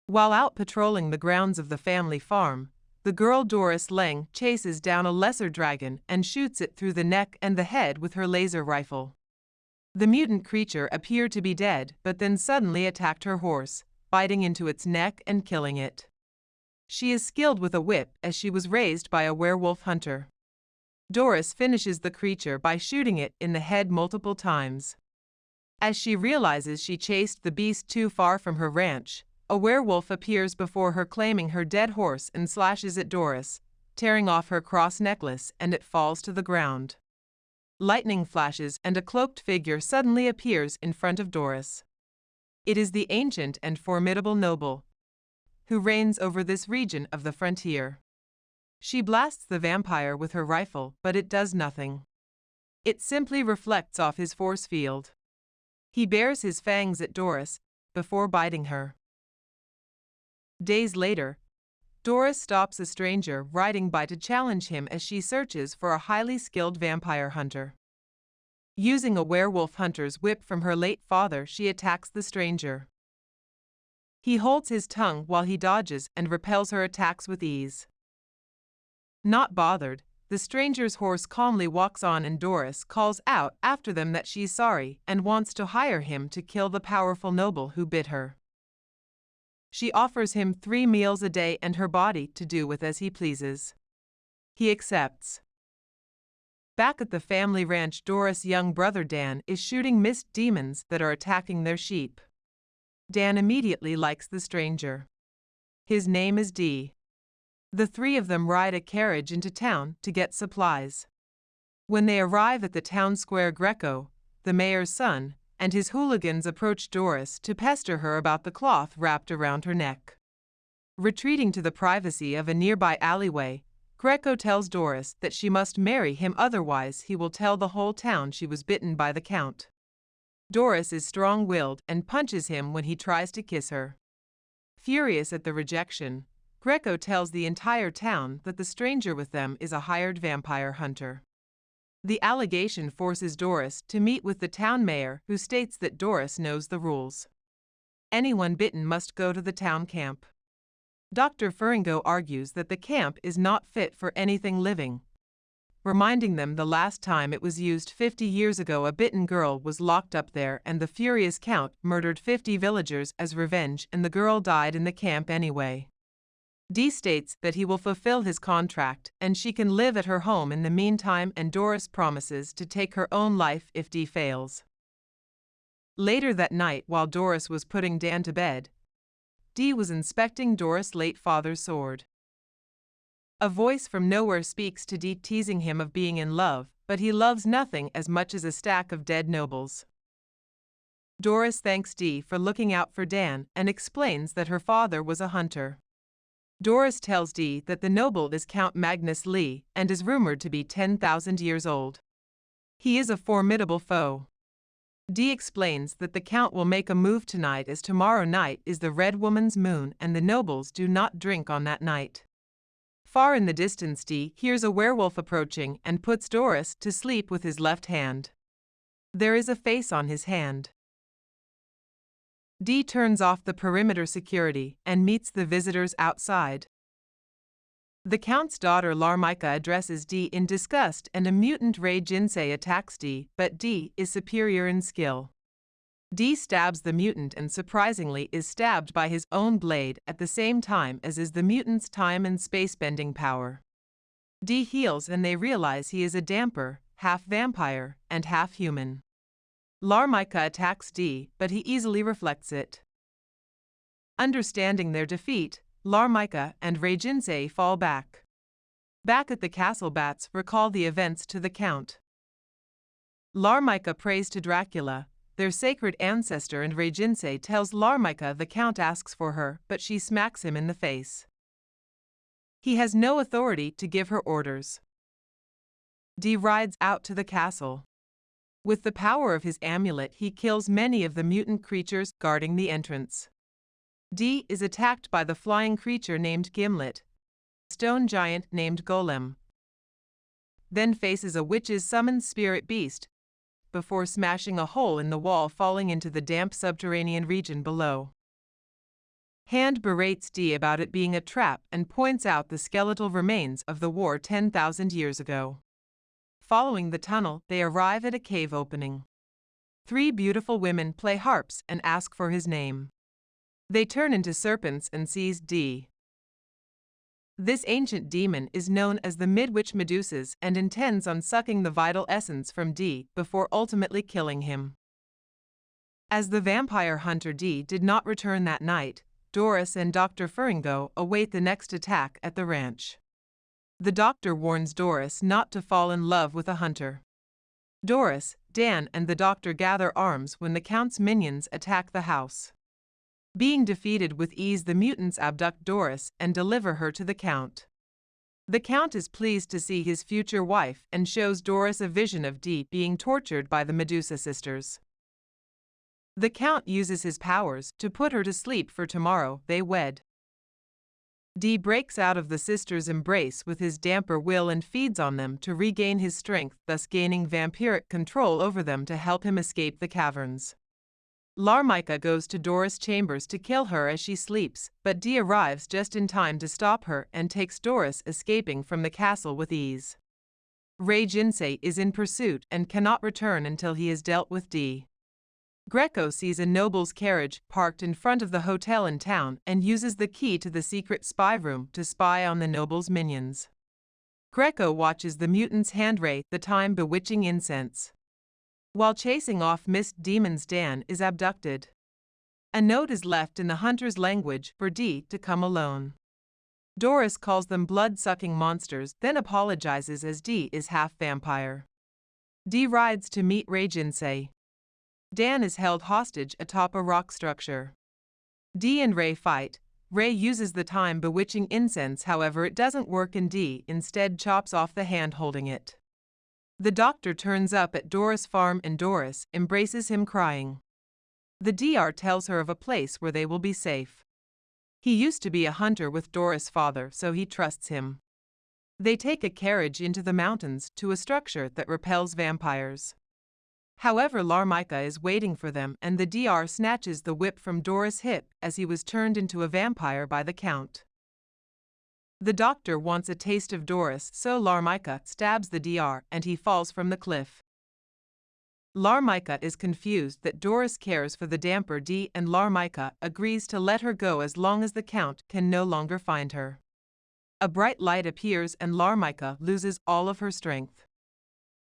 While out patrolling the grounds of the family farm, the girl Doris Lang chases down a lesser dragon and shoots it through the neck and the head with her laser rifle. The mutant creature appeared to be dead, but then suddenly attacked her horse, biting into its neck and killing it. She is skilled with a whip as she was raised by a werewolf hunter. Doris finishes the creature by shooting it in the head multiple times. As she realizes she chased the beast too far from her ranch, a werewolf appears before her claiming her dead horse and slashes at Doris, tearing off her cross necklace, and it falls to the ground. Lightning flashes and a cloaked figure suddenly appears in front of Doris. It is the ancient and formidable noble who reigns over this region of the frontier. She blasts the vampire with her rifle, but it does nothing. It simply reflects off his force field. He bares his fangs at Doris before biting her. Days later, Doris stops a stranger riding by to challenge him as she searches for a highly skilled vampire hunter. Using a werewolf hunter's whip from her late father, she attacks the stranger. He holds his tongue while he dodges and repels her attacks with ease. Not bothered, the stranger's horse calmly walks on, and Doris calls out after them that she's sorry and wants to hire him to kill the powerful noble who bit her. She offers him 3 meals a day and her body to do with as he pleases. He accepts. Back at the family ranch, Doris' young brother Dan is shooting mist demons that are attacking their sheep. Dan immediately likes the stranger. His name is Dee. The 3 of them ride a carriage into town to get supplies. When they arrive at the town square, Greco, the mayor's son, and his hooligans approach Doris to pester her about the cloth wrapped around her neck. Retreating to the privacy of a nearby alleyway, Greco tells Doris that she must marry him, otherwise he will tell the whole town she was bitten by the Count. Doris is strong-willed and punches him when he tries to kiss her. Furious at the rejection, Greco tells the entire town that the stranger with them is a hired vampire hunter. The allegation forces Doris to meet with the town mayor, who states that Doris knows the rules. Anyone bitten must go to the town camp. Dr. Furingo argues that the camp is not fit for anything living, reminding them the last time it was used 50 years ago a bitten girl was locked up there and the furious Count murdered 50 villagers as revenge, and the girl died in the camp anyway. Dee states that he will fulfill his contract and she can live at her home in the meantime, and Doris promises to take her own life if Dee fails. Later that night, while Doris was putting Dan to bed, Dee was inspecting Doris' late father's sword. A voice from nowhere speaks to Dee, teasing him of being in love, but he loves nothing as much as a stack of dead nobles. Doris thanks Dee for looking out for Dan and explains that her father was a hunter. Doris tells Dee that the noble is Count Magnus Lee and is rumored to be 10,000 years old. He is a formidable foe. Dee explains that the Count will make a move tonight, as tomorrow night is the Red Woman's moon and the nobles do not drink on that night. Far in the distance, Dee hears a werewolf approaching and puts Doris to sleep with his left hand. There is a face on his hand. Dee turns off the perimeter security and meets the visitors outside. The Count's daughter Larmika addresses Dee in disgust, and a mutant Ray Jinsei attacks Dee, but Dee is superior in skill. Dee stabs the mutant and surprisingly is stabbed by his own blade at the same time as is the mutant's time and space-bending power. Dee heals and they realize he is a damper, half vampire and half human. Larmika attacks Dee, but he easily reflects it. Understanding their defeat, Larmika and Ray Jinsei fall back. Back at the castle, Bats recall the events to the Count. Larmika prays to Dracula, their sacred ancestor, and Ray Jinsei tells Larmika the Count asks for her, but she smacks him in the face. He has no authority to give her orders. Dee rides out to the castle. With the power of his amulet, he kills many of the mutant creatures guarding the entrance. Dee is attacked by the flying creature named Gimlet, a stone giant named Golem, then faces a witch's summoned spirit beast, before smashing a hole in the wall, falling into the damp subterranean region below. Hand berates Dee about it being a trap and points out the skeletal remains of the war 10,000 years ago. Following the tunnel, they arrive at a cave opening. 3 beautiful women play harps and ask for his name. They turn into serpents and seize Dee. This ancient demon is known as the Midwitch Medusas and intends on sucking the vital essence from Dee before ultimately killing him. As the vampire hunter Dee did not return that night, Doris and Dr. Furingo await the next attack at the ranch. The doctor warns Doris not to fall in love with a hunter. Doris, Dan, and the doctor gather arms when the Count's minions attack the house. Being defeated with ease, the mutants abduct Doris and deliver her to the Count. The Count is pleased to see his future wife and shows Doris a vision of Dee being tortured by the Medusa sisters. The Count uses his powers to put her to sleep for tomorrow they wed. Dee breaks out of the sisters' embrace with his damper will and feeds on them to regain his strength, thus gaining vampiric control over them to help him escape the caverns. Larmika goes to Doris' chambers to kill her as she sleeps, but Dee arrives just in time to stop her and takes Doris, escaping from the castle with ease. Ray Jinsei is in pursuit and cannot return until he has dealt with Dee. Greco sees a noble's carriage parked in front of the hotel in town and uses the key to the secret spy room to spy on the noble's minions. Greco watches the mutants hand Ray the time-bewitching incense. While chasing off mist demons, Dan is abducted. A note is left in the hunter's language for Dee to come alone. Doris calls them blood-sucking monsters, then apologizes as Dee is half vampire. Dee rides to meet Ray Jinsei. Dan is held hostage atop a rock structure. Dee and Ray fight. Ray uses the time-bewitching incense, however it doesn't work and Dee instead chops off the hand holding it. The doctor turns up at Doris' farm and Doris embraces him crying. The DR tells her of a place where they will be safe. He used to be a hunter with Doris' father, so he trusts him. They take a carriage into the mountains to a structure that repels vampires. However, Larmika is waiting for them and the DR snatches the whip from Doris' hip as he was turned into a vampire by the Count. The doctor wants a taste of Doris, so Larmika stabs the DR and he falls from the cliff. Larmika is confused that Doris cares for the damper Dee and Larmika agrees to let her go as long as the Count can no longer find her. A bright light appears and Larmika loses all of her strength.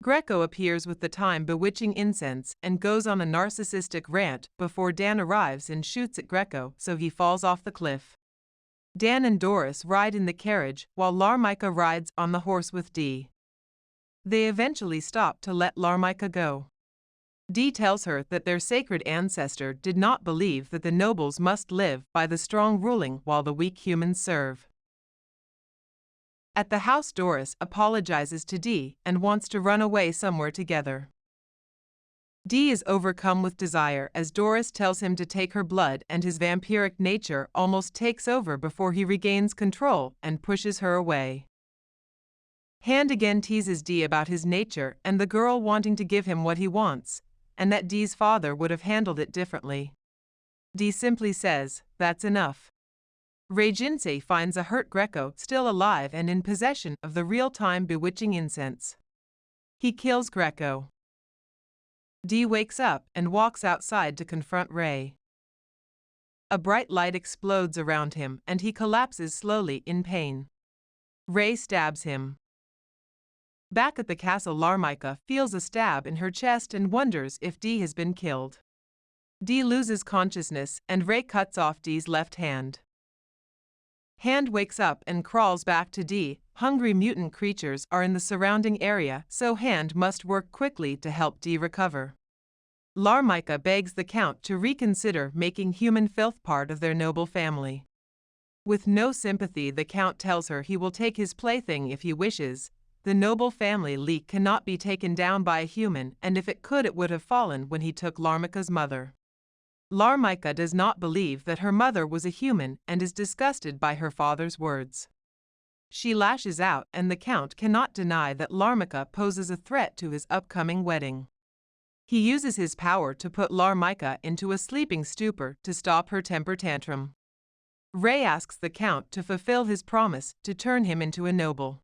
Greco appears with the time-bewitching incense and goes on a narcissistic rant before Dan arrives and shoots at Greco, so he falls off the cliff. Dan and Doris ride in the carriage while Larmika rides on the horse with Dee. They eventually stop to let Larmika go. Dee tells her that their sacred ancestor did not believe that the nobles must live by the strong ruling while the weak humans serve. At the house, Doris apologizes to Dee and wants to run away somewhere together. Dee is overcome with desire as Doris tells him to take her blood and his vampiric nature almost takes over before he regains control and pushes her away. Hand again teases Dee about his nature and the girl wanting to give him what he wants, and that Dee's father would have handled it differently. Dee simply says, "That's enough." Ray Jinsei finds a hurt Greco still alive and in possession of the real-time bewitching incense. He kills Greco. Dee wakes up and walks outside to confront Ray. A bright light explodes around him and he collapses slowly in pain. Ray stabs him. Back at the castle, Larmika feels a stab in her chest and wonders if Dee has been killed. Dee loses consciousness and Ray cuts off Dee's left hand. Hand wakes up and crawls back to Dee. Hungry mutant creatures are in the surrounding area, so Hand must work quickly to help Dee recover. Larmika begs the Count to reconsider making human filth part of their noble family. With no sympathy, the Count tells her he will take his plaything if he wishes. The noble family leak cannot be taken down by a human, and if it could, it would have fallen when he took Larmika's mother. Larmika does not believe that her mother was a human and is disgusted by her father's words. She lashes out and the Count cannot deny that Larmika poses a threat to his upcoming wedding. He uses his power to put Larmika into a sleeping stupor to stop her temper tantrum. Ray asks the Count to fulfill his promise to turn him into a noble.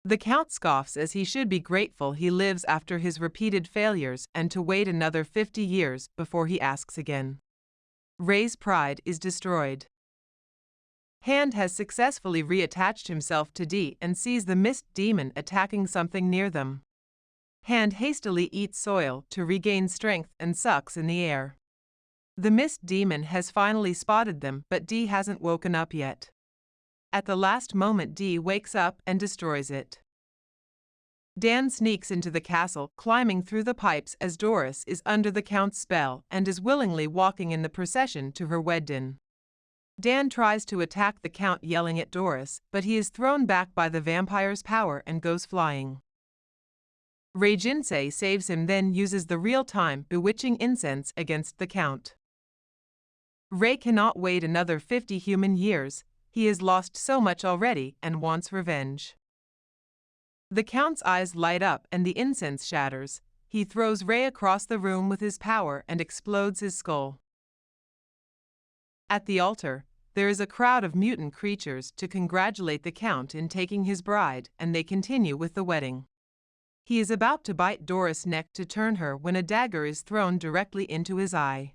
The Count scoffs as he should be grateful he lives after his repeated failures and to wait another 50 years before he asks again. Ray's pride is destroyed. Hand has successfully reattached himself to Dee and sees the mist demon attacking something near them. Hand hastily eats soil to regain strength and sucks in the air. The mist demon has finally spotted them, but Dee hasn't woken up yet. At the last moment, Dee wakes up and destroys it. Dan sneaks into the castle, climbing through the pipes as Doris is under the Count's spell and is willingly walking in the procession to her wedding. Dan tries to attack the Count, yelling at Doris, but he is thrown back by the vampire's power and goes flying. Ray Jinsei saves him, then uses the real-time bewitching incense against the Count. Ray cannot wait another 50 human years. He has lost so much already and wants revenge. The Count's eyes light up and the incense shatters. He throws Ray across the room with his power and explodes his skull. At the altar, there is a crowd of mutant creatures to congratulate the Count in taking his bride, and they continue with the wedding. He is about to bite Doris' neck to turn her when a dagger is thrown directly into his eye.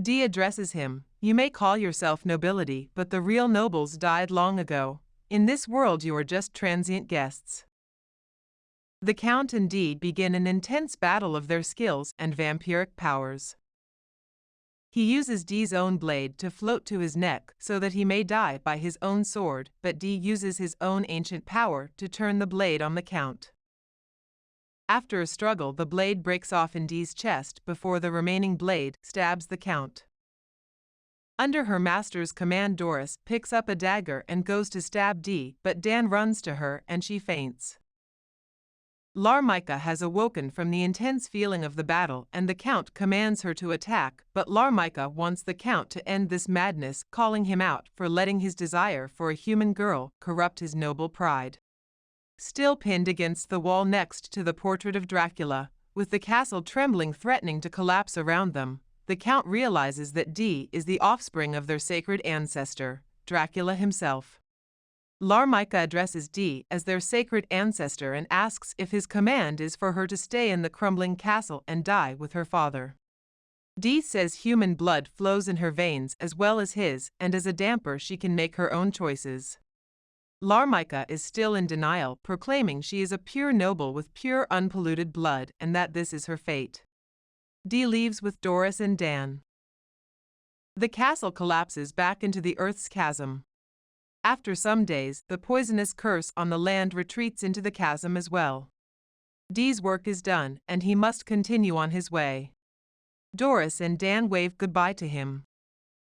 Dee addresses him. You may call yourself nobility, but the real nobles died long ago. In this world you are just transient guests. The Count and Dee begin an intense battle of their skills and vampiric powers. He uses Dee's own blade to float to his neck so that he may die by his own sword, but Dee uses his own ancient power to turn the blade on the Count. After a struggle, the blade breaks off in Dee's chest before the remaining blade stabs the Count. Under her master's command, Doris picks up a dagger and goes to stab Dee, but Dan runs to her and she faints. Larmika has awoken from the intense feeling of the battle and the Count commands her to attack, but Larmika wants the Count to end this madness, calling him out for letting his desire for a human girl corrupt his noble pride. Still pinned against the wall next to the portrait of Dracula, with the castle trembling, threatening to collapse around them, the Count realizes that Dee is the offspring of their sacred ancestor, Dracula himself. Larmika addresses Dee as their sacred ancestor and asks if his command is for her to stay in the crumbling castle and die with her father. Dee says human blood flows in her veins as well as his, and as a damper she can make her own choices. Larmika is still in denial, proclaiming she is a pure noble with pure unpolluted blood and that this is her fate. Dee leaves with Doris and Dan. The castle collapses back into the earth's chasm. After some days, the poisonous curse on the land retreats into the chasm as well. Dee's work is done, and he must continue on his way. Doris and Dan wave goodbye to him.